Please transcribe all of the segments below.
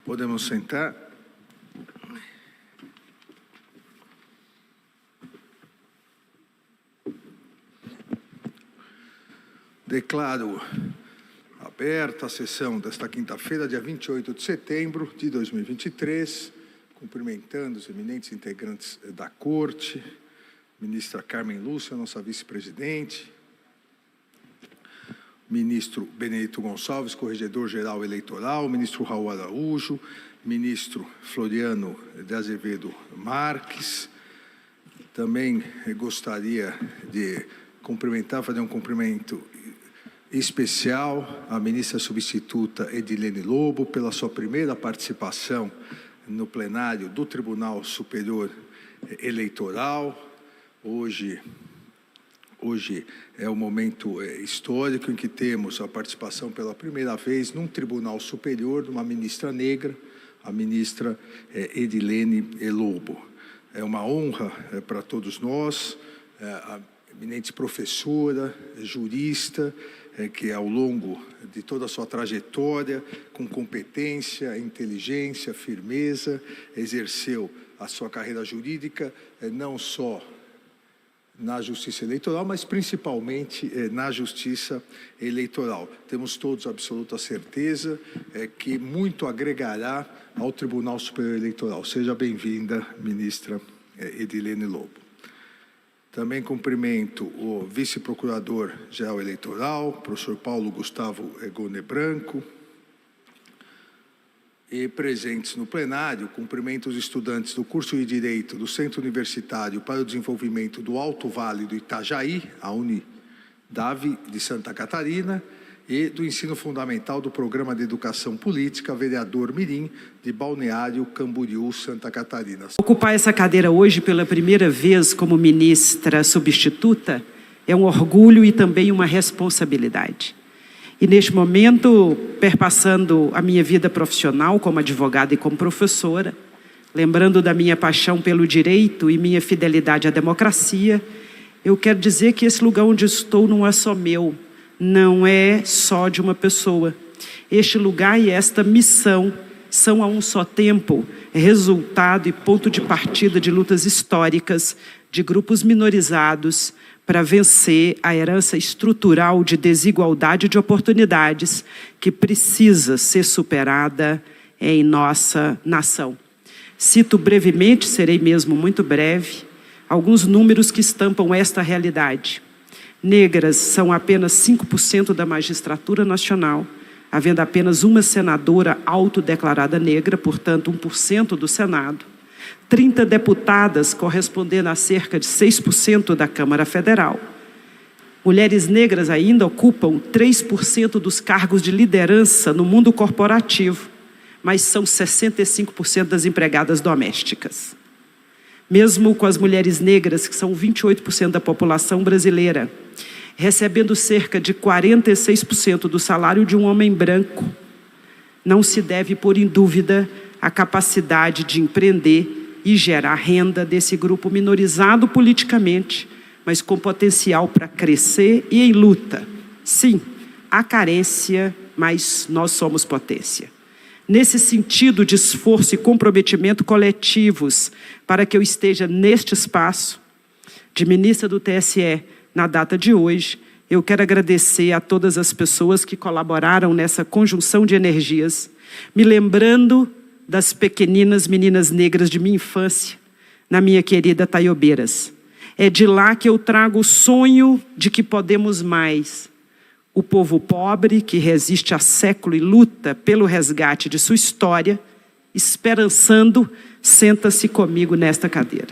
Podemos sentar. Declaro aberta a sessão desta quinta-feira, dia 28 de setembro de 2023, cumprimentando os eminentes integrantes da Corte, ministra Carmen Lúcia, nossa vice-presidente, ministro Benedito Gonçalves, corregedor-geral eleitoral, ministro Raul Araújo, ministro Floriano de Azevedo Marques. Também gostaria de cumprimentar, fazer um cumprimento especial à ministra substituta Edilene Lobo pela sua primeira participação no plenário do Tribunal Superior Eleitoral. Hoje é um momento histórico em que temos a participação pela primeira vez num tribunal superior de uma ministra negra, a ministra Edilene Lobo. É uma honra para todos nós, a eminente professora, jurista, que ao longo de toda a sua trajetória, com competência, inteligência, firmeza, exerceu a sua carreira jurídica não só na Justiça Eleitoral, mas principalmente na Justiça Eleitoral. Temos todos absoluta certeza que muito agregará ao Tribunal Superior Eleitoral. Seja bem-vinda, ministra Edilene Lobo. Também cumprimento o vice-procurador-geral eleitoral, professor Paulo Gustavo Gone Branco. E presentes no plenário, cumprimento os estudantes do curso de Direito do Centro Universitário para o Desenvolvimento do Alto Vale do Itajaí, a Unidav de Santa Catarina, e do Ensino Fundamental do Programa de Educação Política, vereador Mirim, de Balneário Camboriú, Santa Catarina. Ocupar essa cadeira hoje pela primeira vez como ministra substituta é um orgulho e também uma responsabilidade. E neste momento, perpassando a minha vida profissional como advogada e como professora, lembrando da minha paixão pelo direito e minha fidelidade à democracia, eu quero dizer que esse lugar onde estou não é só meu, não é só de uma pessoa. Este lugar e esta missão são a um só tempo resultado e ponto de partida de lutas históricas de grupos minorizados para vencer a herança estrutural de desigualdade de oportunidades que precisa ser superada em nossa nação. Cito brevemente, serei mesmo muito breve, alguns números que estampam esta realidade. Negras são apenas 5% da magistratura nacional, havendo apenas uma senadora autodeclarada negra, portanto 1% do Senado. 30 deputadas, correspondendo a cerca de 6% da Câmara Federal. Mulheres negras ainda ocupam 3% dos cargos de liderança no mundo corporativo, mas são 65% das empregadas domésticas. Mesmo com as mulheres negras, que são 28% da população brasileira, recebendo cerca de 46% do salário de um homem branco, não se deve pôr em dúvida a capacidade de empreender e gerar renda desse grupo minorizado politicamente, mas com potencial para crescer e em luta. Sim, há carência, mas nós somos potência. Nesse sentido de esforço e comprometimento coletivos para que eu esteja neste espaço de ministra do TSE na data de hoje, eu quero agradecer a todas as pessoas que colaboraram nessa conjunção de energias, me lembrando das pequeninas meninas negras de minha infância, na minha querida Taiobeiras. É de lá que eu trago o sonho de que podemos mais. O povo pobre, que resiste há século e luta pelo resgate de sua história, esperançando, senta-se comigo nesta cadeira.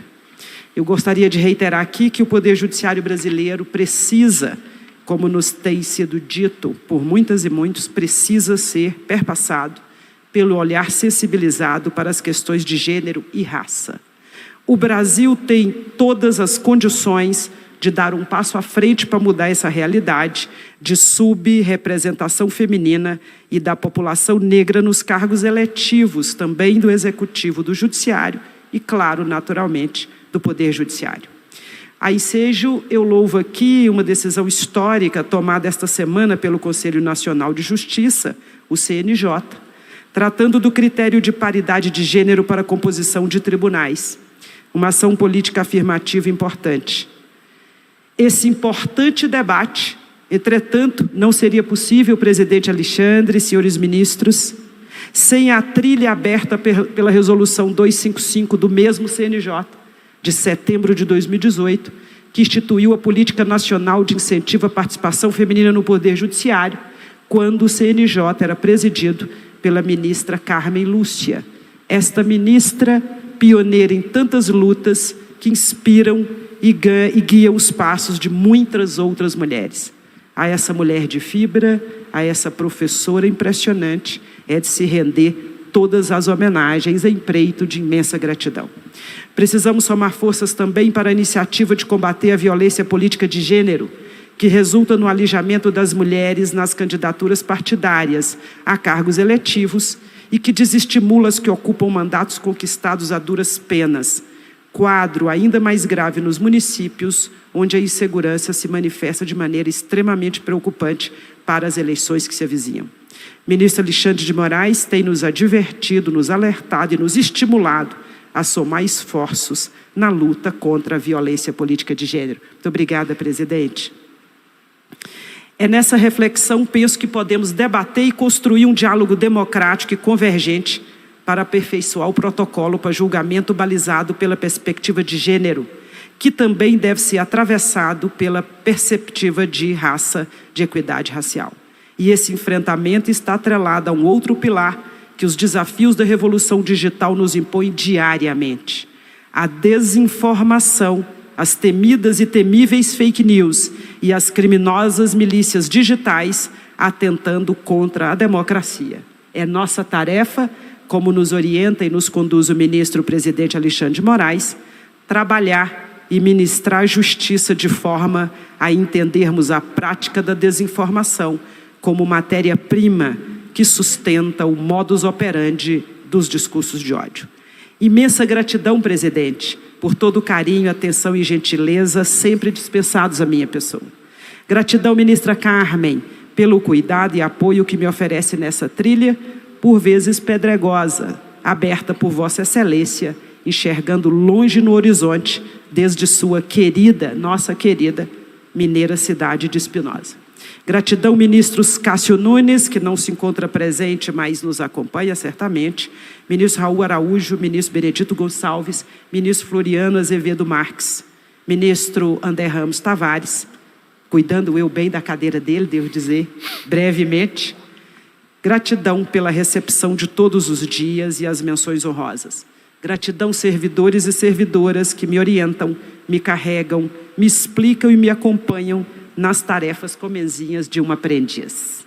Eu gostaria de reiterar aqui que o Poder Judiciário brasileiro precisa, como nos tem sido dito por muitas e muitos, precisa ser perpassado pelo olhar sensibilizado para as questões de gênero e raça. O Brasil tem todas as condições de dar um passo à frente para mudar essa realidade de subrepresentação feminina e da população negra nos cargos eletivos, também do Executivo, do Judiciário e, claro, naturalmente, do Poder Judiciário. A ensejo, eu louvo aqui uma decisão histórica tomada esta semana pelo Conselho Nacional de Justiça, o CNJ, tratando do critério de paridade de gênero para a composição de tribunais. Uma ação política afirmativa importante. Esse importante debate, entretanto, não seria possível, presidente Alexandre, senhores ministros, sem a trilha aberta pela Resolução 255 do mesmo CNJ, de setembro de 2018, que instituiu a Política Nacional de Incentivo à Participação Feminina no Poder Judiciário, quando o CNJ era presidido pela ministra Carmen Lúcia. Esta ministra, pioneira em tantas lutas que inspiram e guiam os passos de muitas outras mulheres. A essa mulher de fibra, a essa professora impressionante, é de se render todas as homenagens em preito de imensa gratidão. Precisamos somar forças também para a iniciativa de combater a violência política de gênero, que resulta no alijamento das mulheres nas candidaturas partidárias a cargos eletivos e que desestimula as que ocupam mandatos conquistados a duras penas. Quadro ainda mais grave nos municípios, onde a insegurança se manifesta de maneira extremamente preocupante para as eleições que se avizinham. Ministro Alexandre de Moraes tem nos advertido, nos alertado e nos estimulado a somar esforços na luta contra a violência política de gênero. Muito obrigada, presidente. É nessa reflexão, penso que podemos debater e construir um diálogo democrático e convergente para aperfeiçoar o protocolo para julgamento balizado pela perspectiva de gênero, que também deve ser atravessado pela perspectiva de raça, de equidade racial. E esse enfrentamento está atrelado a um outro pilar que os desafios da revolução digital nos impõem diariamente: a desinformação, as temidas e temíveis fake news e as criminosas milícias digitais atentando contra a democracia. É nossa tarefa, como nos orienta e nos conduz o ministro presidente Alexandre de Moraes, trabalhar e ministrar justiça de forma a entendermos a prática da desinformação como matéria-prima que sustenta o modus operandi dos discursos de ódio. Imensa gratidão, presidente, por todo o carinho, atenção e gentileza sempre dispensados à minha pessoa. Gratidão, ministra Carmen, pelo cuidado e apoio que me oferece nessa trilha, por vezes pedregosa, aberta por Vossa Excelência, enxergando longe no horizonte, desde sua querida, nossa querida, mineira cidade de Espinosa. Gratidão, ministros Cássio Nunes, que não se encontra presente, mas nos acompanha certamente, ministro Raul Araújo, ministro Benedito Gonçalves, ministro Floriano Azevedo Marques, ministro André Ramos Tavares, cuidando eu bem da cadeira dele, devo dizer, brevemente. Gratidão pela recepção de todos os dias e as menções honrosas. Gratidão, servidores e servidoras que me orientam, me carregam, me explicam e me acompanham nas tarefas comenzinhas de um aprendiz.